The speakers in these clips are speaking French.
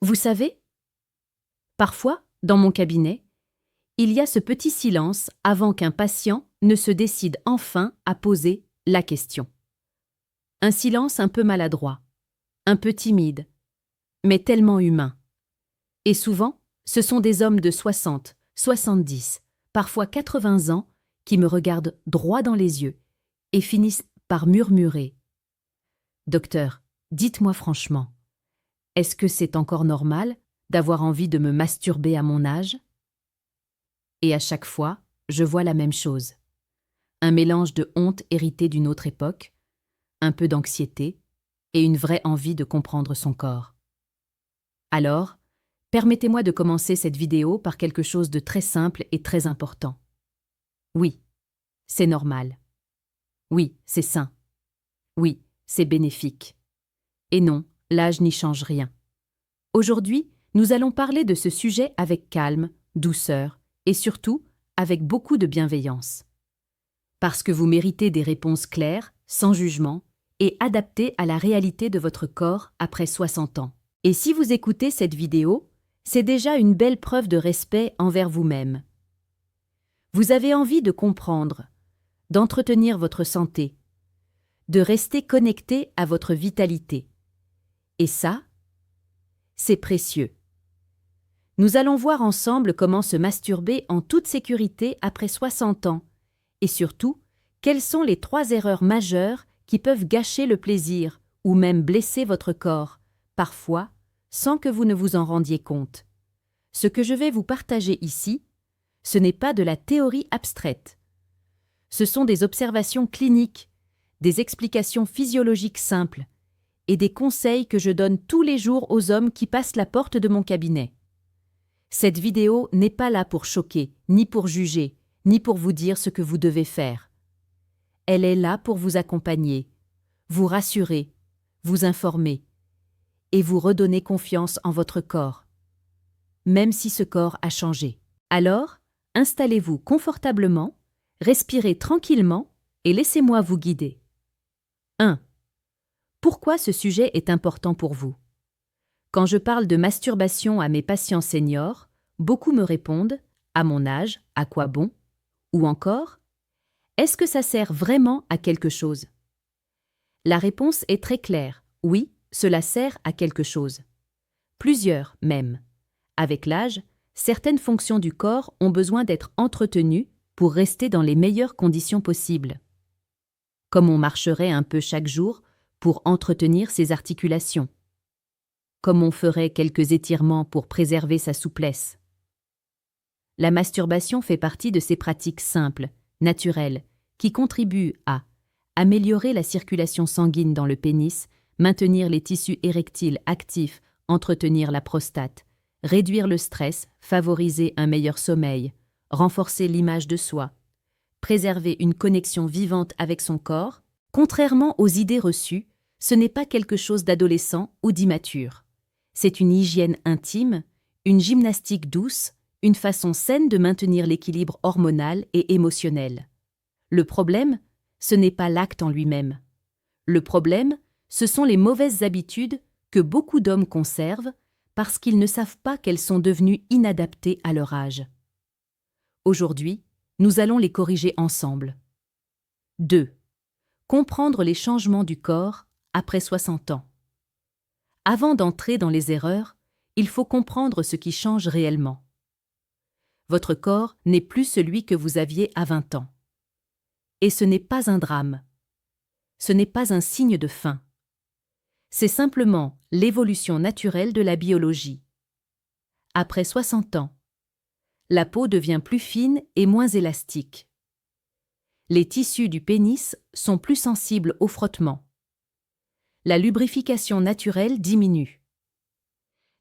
Vous savez, parfois, dans mon cabinet, il y a ce petit silence avant qu'un patient ne se décide enfin à poser la question. Un silence un peu maladroit, un peu timide, mais tellement humain. Et souvent, ce sont des hommes de 60, 70, parfois 80 ans qui me regardent droit dans les yeux et finissent par murmurer. « Docteur, dites-moi franchement, est-ce que c'est encore normal d'avoir envie de me masturber à mon âge ?» Et à chaque fois, je vois la même chose. Un mélange de honte héritée d'une autre époque, un peu d'anxiété et une vraie envie de comprendre son corps. Alors, permettez-moi de commencer cette vidéo par quelque chose de très simple et très important. Oui, c'est normal. Oui, c'est sain. Oui, c'est bénéfique. Et non, l'âge n'y change rien. Aujourd'hui, nous allons parler de ce sujet avec calme, douceur et surtout avec beaucoup de bienveillance. Parce que vous méritez des réponses claires, sans jugement et adaptées à la réalité de votre corps après 60 ans. Et si vous écoutez cette vidéo, c'est déjà une belle preuve de respect envers vous-même. Vous avez envie de comprendre, d'entretenir votre santé, de rester connecté à votre vitalité. Et ça, c'est précieux. Nous allons voir ensemble comment se masturber en toute sécurité après 60 ans et surtout, quelles sont les 3 erreurs majeures qui peuvent gâcher le plaisir ou même blesser votre corps, parfois sans que vous ne vous en rendiez compte. Ce que je vais vous partager ici, ce n'est pas de la théorie abstraite. Ce sont des observations cliniques, des explications physiologiques simples et des conseils que je donne tous les jours aux hommes qui passent la porte de mon cabinet. Cette vidéo n'est pas là pour choquer, ni pour juger, ni pour vous dire ce que vous devez faire. Elle est là pour vous accompagner, vous rassurer, vous informer et vous redonner confiance en votre corps, même si ce corps a changé. Alors, installez-vous confortablement, respirez tranquillement et laissez-moi vous guider. 1. Pourquoi ce sujet est important pour vous? Quand je parle de masturbation à mes patients seniors, beaucoup me répondent « à mon âge, à quoi bon ?» ou encore « est-ce que ça sert vraiment à quelque chose ?» La réponse est très claire « oui, cela sert à quelque chose ». Plusieurs même. Avec l'âge, certaines fonctions du corps ont besoin d'être entretenues pour rester dans les meilleures conditions possibles. Comme on marcherait un peu chaque jour pour entretenir ses articulations. Comme on ferait quelques étirements pour préserver sa souplesse. La masturbation fait partie de ces pratiques simples, naturelles, qui contribuent à améliorer la circulation sanguine dans le pénis, maintenir les tissus érectiles actifs, entretenir la prostate, réduire le stress, favoriser un meilleur sommeil, renforcer l'image de soi, préserver une connexion vivante avec son corps. Contrairement aux idées reçues, ce n'est pas quelque chose d'adolescent ou d'immature. C'est une hygiène intime, une gymnastique douce, une façon saine de maintenir l'équilibre hormonal et émotionnel. Le problème, ce n'est pas l'acte en lui-même. Le problème, ce sont les mauvaises habitudes que beaucoup d'hommes conservent parce qu'ils ne savent pas qu'elles sont devenues inadaptées à leur âge. Aujourd'hui, nous allons les corriger ensemble. 2. Comprendre les changements du corps après 60 ans. Avant d'entrer dans les erreurs, il faut comprendre ce qui change réellement. Votre corps n'est plus celui que vous aviez à 20 ans. Et ce n'est pas un drame. Ce n'est pas un signe de fin. C'est simplement l'évolution naturelle de la biologie. Après 60 ans, la peau devient plus fine et moins élastique. Les tissus du pénis sont plus sensibles au frottement. La lubrification naturelle diminue.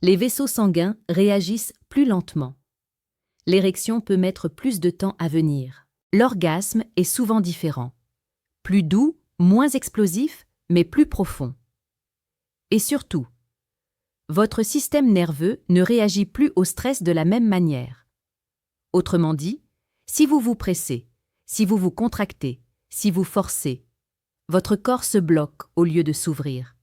Les vaisseaux sanguins réagissent plus lentement. L'érection peut mettre plus de temps à venir. L'orgasme est souvent différent. Plus doux, moins explosif, mais plus profond. Et surtout, votre système nerveux ne réagit plus au stress de la même manière. Autrement dit, si vous vous pressez, si vous vous contractez, si vous forcez, votre corps se bloque au lieu de s'ouvrir.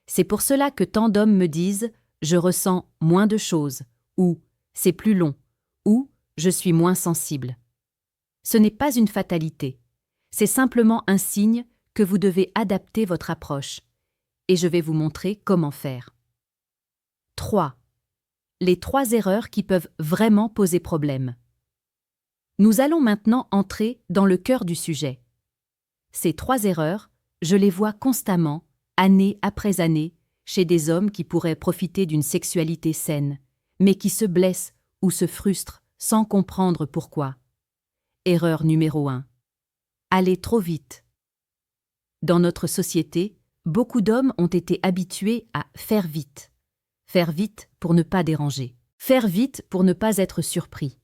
C'est pour cela que tant d'hommes me disent je ressens moins de choses, ou c'est plus long, ou je suis moins sensible. Ce n'est pas une fatalité, c'est simplement un signe que vous devez adapter votre approche, et je vais vous montrer comment faire. 3. Les 3 erreurs qui peuvent vraiment poser problème. Nous allons maintenant entrer dans le cœur du sujet. Ces 3 erreurs, je les vois constamment, année après année, chez des hommes qui pourraient profiter d'une sexualité saine, mais qui se blessent ou se frustrent sans comprendre pourquoi. Erreur numéro 1. Aller trop vite. Dans notre société, beaucoup d'hommes ont été habitués à faire vite. Faire vite pour ne pas déranger. Faire vite pour ne pas être surpris.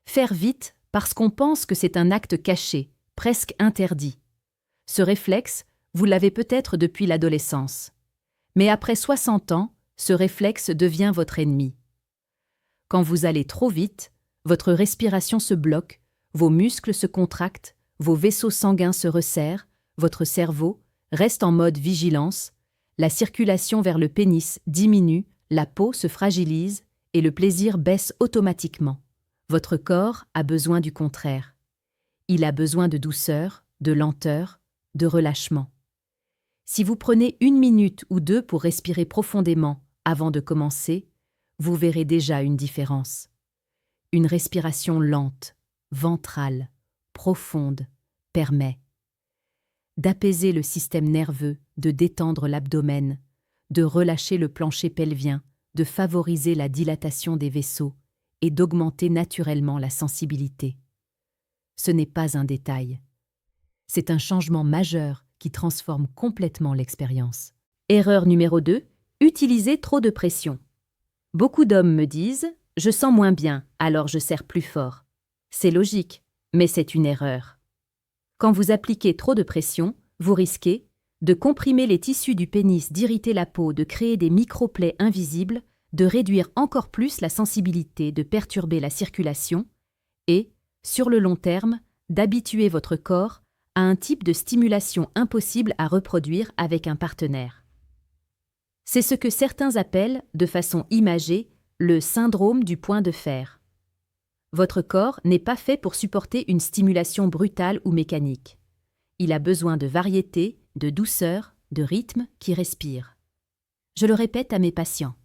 Faire vite parce qu'on pense que c'est un acte caché, presque interdit. Ce réflexe, vous l'avez peut-être depuis l'adolescence. Mais après 60 ans, ce réflexe devient votre ennemi. Quand vous allez trop vite, votre respiration se bloque, vos muscles se contractent, vos vaisseaux sanguins se resserrent, votre cerveau reste en mode vigilance, la circulation vers le pénis diminue, la peau se fragilise et le plaisir baisse automatiquement. Votre corps a besoin du contraire. Il a besoin de douceur, de lenteur, de relâchement. Si vous prenez 1 minute ou 2 pour respirer profondément avant de commencer, vous verrez déjà une différence. Une respiration lente, ventrale, profonde, permet d'apaiser le système nerveux, de détendre l'abdomen, de relâcher le plancher pelvien, de favoriser la dilatation des vaisseaux et d'augmenter naturellement la sensibilité. Ce n'est pas un détail. C'est un changement majeur qui transforme complètement l'expérience. Erreur numéro 2, utiliser trop de pression. Beaucoup d'hommes me disent « je sens moins bien, alors je serre plus fort ». C'est logique, mais c'est une erreur. Quand vous appliquez trop de pression, vous risquez de comprimer les tissus du pénis, d'irriter la peau, de créer des micro-plaies invisibles, de réduire encore plus la sensibilité, de perturber la circulation et, sur le long terme, d'habituer votre corps à un type de stimulation impossible à reproduire avec un partenaire. C'est ce que certains appellent, de façon imagée, le syndrome du point de fer. Votre corps n'est pas fait pour supporter une stimulation brutale ou mécanique. Il a besoin de variété, de douceur, de rythme qui respire. Je le répète à mes patients.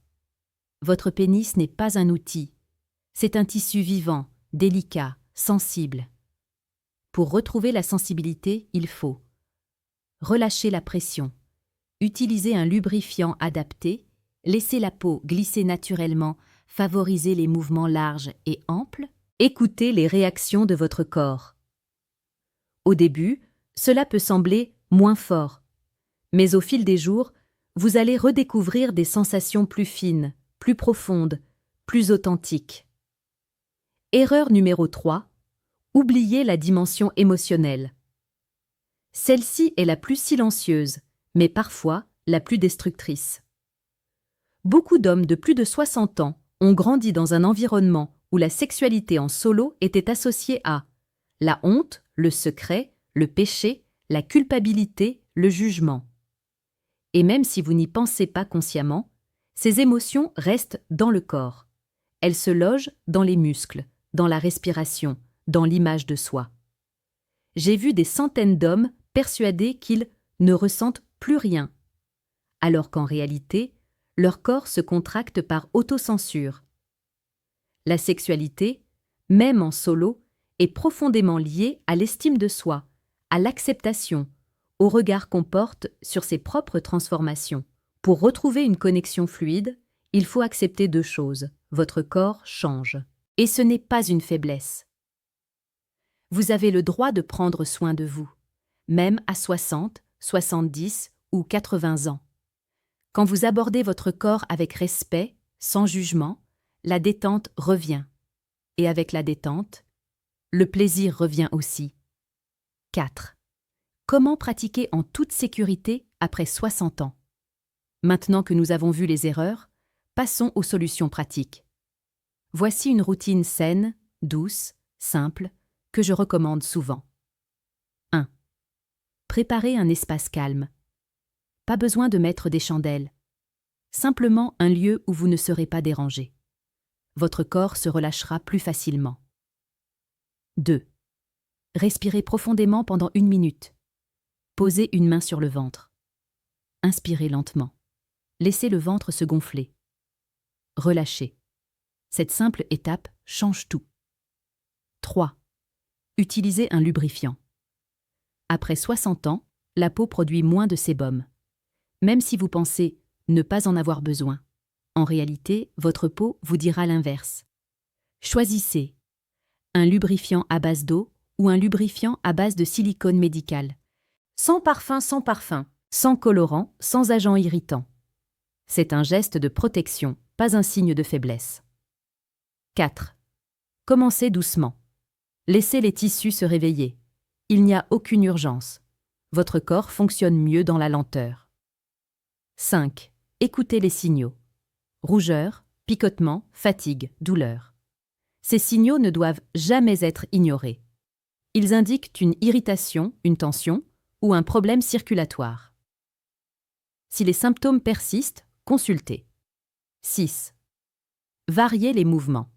Votre pénis n'est pas un outil. C'est un tissu vivant, délicat, sensible. Pour retrouver la sensibilité, il faut relâcher la pression, utiliser un lubrifiant adapté, laisser la peau glisser naturellement, favoriser les mouvements larges et amples, écouter les réactions de votre corps. Au début, cela peut sembler moins fort, mais au fil des jours, vous allez redécouvrir des sensations plus fines, plus profondes, plus authentiques. Erreur numéro 3. Oubliez la dimension émotionnelle. Celle-ci est la plus silencieuse, mais parfois la plus destructrice. Beaucoup d'hommes de plus de 60 ans ont grandi dans un environnement où la sexualité en solo était associée à la honte, le secret, le péché, la culpabilité, le jugement. Et même si vous n'y pensez pas consciemment, ces émotions restent dans le corps. Elles se logent dans les muscles, dans la respiration, dans l'image de soi. J'ai vu des centaines d'hommes persuadés qu'ils ne ressentent plus rien, alors qu'en réalité, leur corps se contracte par autocensure. La sexualité, même en solo, est profondément liée à l'estime de soi, à l'acceptation, au regard qu'on porte sur ses propres transformations. Pour retrouver une connexion fluide, il faut accepter 2 choses. Votre corps change. Et ce n'est pas une faiblesse. Vous avez le droit de prendre soin de vous, même à 60, 70 ou 80 ans. Quand vous abordez votre corps avec respect, sans jugement, la détente revient. Et avec la détente, le plaisir revient aussi. 4. Comment pratiquer en toute sécurité après 60 ans? Maintenant que nous avons vu les erreurs, passons aux solutions pratiques. Voici une routine saine, douce, simple, que je recommande souvent. 1. Préparez un espace calme. Pas besoin de mettre des chandelles. simplement un lieu où vous ne serez pas dérangé. Votre corps se relâchera plus facilement. 2. Respirez profondément pendant 1 minute. Posez une main sur le ventre. Inspirez lentement. Laissez le ventre se gonfler. Relâchez. Cette simple étape change tout. 3. Utilisez un lubrifiant. Après 60 ans, la peau produit moins de sébum. Même si vous pensez ne pas en avoir besoin, en réalité, votre peau vous dira l'inverse. Choisissez un lubrifiant à base d'eau ou un lubrifiant à base de silicone médical. Sans parfum, sans colorant, sans agent irritant. C'est un geste de protection, pas un signe de faiblesse. 4. Commencez doucement. Laissez les tissus se réveiller. Il n'y a aucune urgence. Votre corps fonctionne mieux dans la lenteur. 5. Écoutez les signaux. Rougeur, picotement, fatigue, douleur. Ces signaux ne doivent jamais être ignorés. Ils indiquent une irritation, une tension ou un problème circulatoire. Si les symptômes persistent, consultez. 6. Variez les mouvements.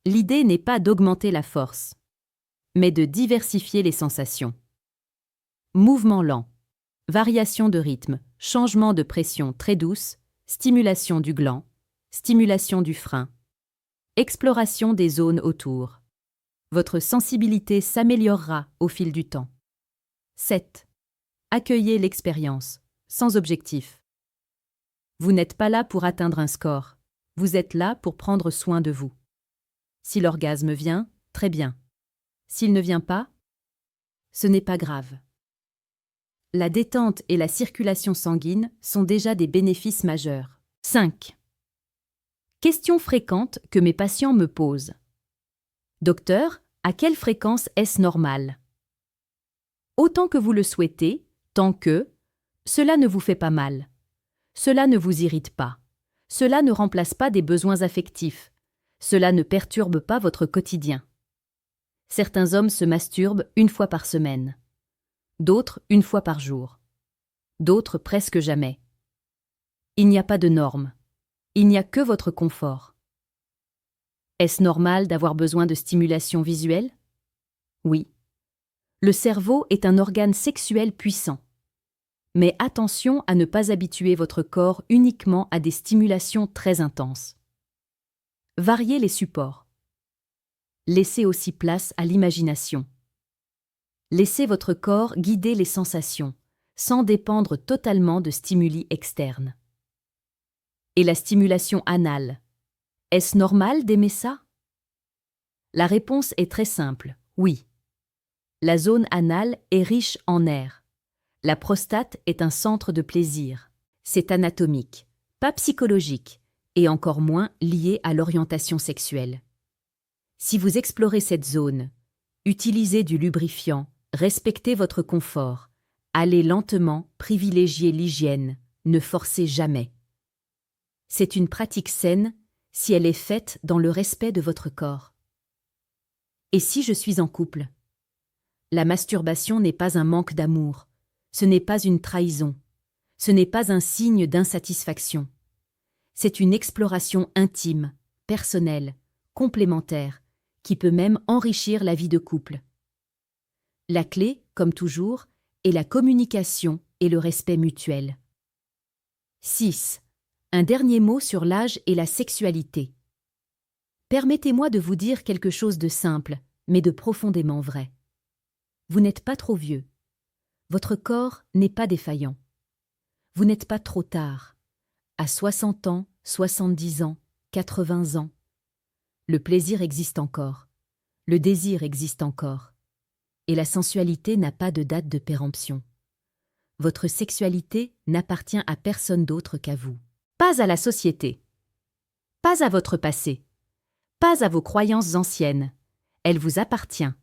L'idée n'est pas d'augmenter la force, mais de diversifier les sensations. Mouvement lent, variation de rythme, changement de pression très douce, stimulation du gland, stimulation du frein, exploration des zones autour. Votre sensibilité s'améliorera au fil du temps. 7. Accueillez l'expérience, sans objectif. Vous n'êtes pas là pour atteindre un score, vous êtes là pour prendre soin de vous. Si l'orgasme vient, très bien. S'il ne vient pas, ce n'est pas grave. La détente et la circulation sanguine sont déjà des bénéfices majeurs. 5. Question fréquente que mes patients me posent. Docteur, à quelle fréquence est-ce normal? Autant que vous le souhaitez, tant que cela ne vous fait pas mal. Cela ne vous irrite pas. Cela ne remplace pas des besoins affectifs. Cela ne perturbe pas votre quotidien. Certains hommes se masturbent 1 fois par semaine. D'autres 1 fois par jour. D'autres presque jamais. Il n'y a pas de norme. Il n'y a que votre confort. Est-ce normal d'avoir besoin de stimulation visuelle? Oui. Le cerveau est un organe sexuel puissant. Mais attention à ne pas habituer votre corps uniquement à des stimulations très intenses. Variez les supports. Laissez aussi place à l'imagination. Laissez votre corps guider les sensations, sans dépendre totalement de stimuli externes. Et la stimulation anale, est-ce normal d'aimer ça? La réponse est très simple, oui. La zone anale est riche en air. La prostate est un centre de plaisir. C'est anatomique, pas psychologique, et encore moins lié à l'orientation sexuelle. Si vous explorez cette zone, utilisez du lubrifiant, respectez votre confort, allez lentement, privilégiez l'hygiène, ne forcez jamais. C'est une pratique saine si elle est faite dans le respect de votre corps. Et si je suis en couple? La masturbation n'est pas un manque d'amour, ce n'est pas une trahison, ce n'est pas un signe d'insatisfaction. C'est une exploration intime, personnelle, complémentaire, qui peut même enrichir la vie de couple. La clé, comme toujours, est la communication et le respect mutuel. 6. Un dernier mot sur l'âge et la sexualité. Permettez-moi de vous dire quelque chose de simple, mais de profondément vrai. Vous n'êtes pas trop vieux. Votre corps n'est pas défaillant. Vous n'êtes pas trop tard. À 60 ans, 70 ans, 80 ans. Le plaisir existe encore. Le désir existe encore. Et la sensualité n'a pas de date de péremption. Votre sexualité n'appartient à personne d'autre qu'à vous. Pas à la société. Pas à votre passé. Pas à vos croyances anciennes. Elle vous appartient.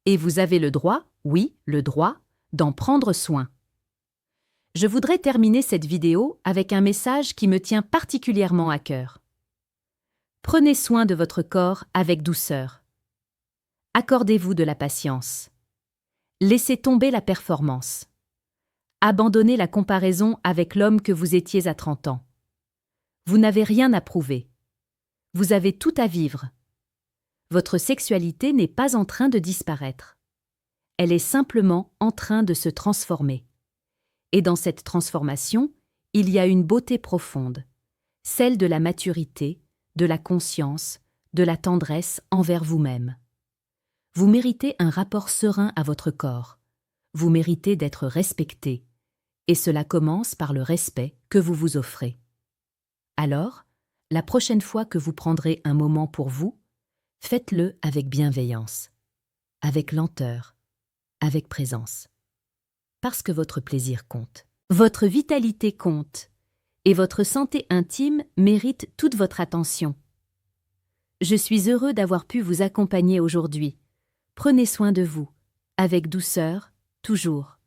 Et vous avez le droit, oui, le droit, d'en prendre soin. Je voudrais terminer cette vidéo avec un message qui me tient particulièrement à cœur. Prenez soin de votre corps avec douceur. Accordez-vous de la patience. Laissez tomber la performance. Abandonnez la comparaison avec l'homme que vous étiez à 30 ans. Vous n'avez rien à prouver. Vous avez tout à vivre. Votre sexualité n'est pas en train de disparaître. Elle est simplement en train de se transformer. Et dans cette transformation, il y a une beauté profonde, celle de la maturité, de la conscience, de la tendresse envers vous-même. Vous méritez un rapport serein à votre corps. Vous méritez d'être respecté. Et cela commence par le respect que vous vous offrez. Alors, la prochaine fois que vous prendrez un moment pour vous, faites-le avec bienveillance, avec lenteur, avec présence. Parce que votre plaisir compte. Votre vitalité compte. Et votre santé intime mérite toute votre attention. Je suis heureux d'avoir pu vous accompagner aujourd'hui. Prenez soin de vous, avec douceur, toujours.